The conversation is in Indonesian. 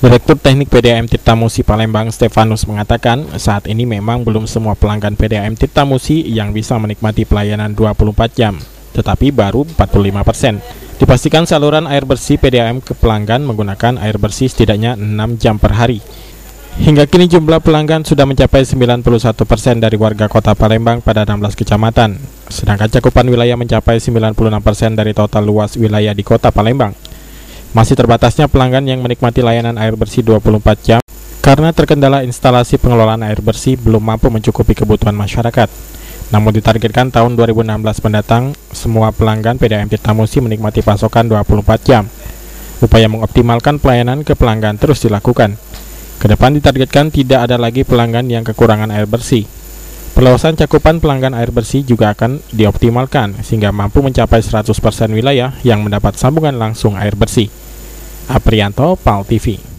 Direktur Teknik PDAM Tirtamusi Palembang Stefanus mengatakan saat ini memang belum semua pelanggan PDAM Tirtamusi yang bisa menikmati pelayanan 24 jam, tetapi baru 45%. Dipastikan saluran air bersih PDAM ke pelanggan menggunakan air bersih setidaknya 6 jam per hari. Hingga kini jumlah pelanggan sudah mencapai 91% dari warga kota Palembang pada 16 kecamatan, sedangkan cakupan wilayah mencapai 96% dari total luas wilayah di kota Palembang. Masih terbatasnya pelanggan yang menikmati layanan air bersih 24 jam karena terkendala instalasi pengelolaan air bersih belum mampu mencukupi kebutuhan masyarakat. Namun ditargetkan tahun 2016 mendatang, semua pelanggan PDAM Tirtamusi menikmati pasokan 24 jam. Upaya mengoptimalkan pelayanan ke pelanggan terus dilakukan. Kedepan ditargetkan tidak ada lagi pelanggan yang kekurangan air bersih. Perluasan cakupan pelanggan air bersih juga akan dioptimalkan sehingga mampu mencapai 100% wilayah yang mendapat sambungan langsung air bersih. Aprianto, PAL TV.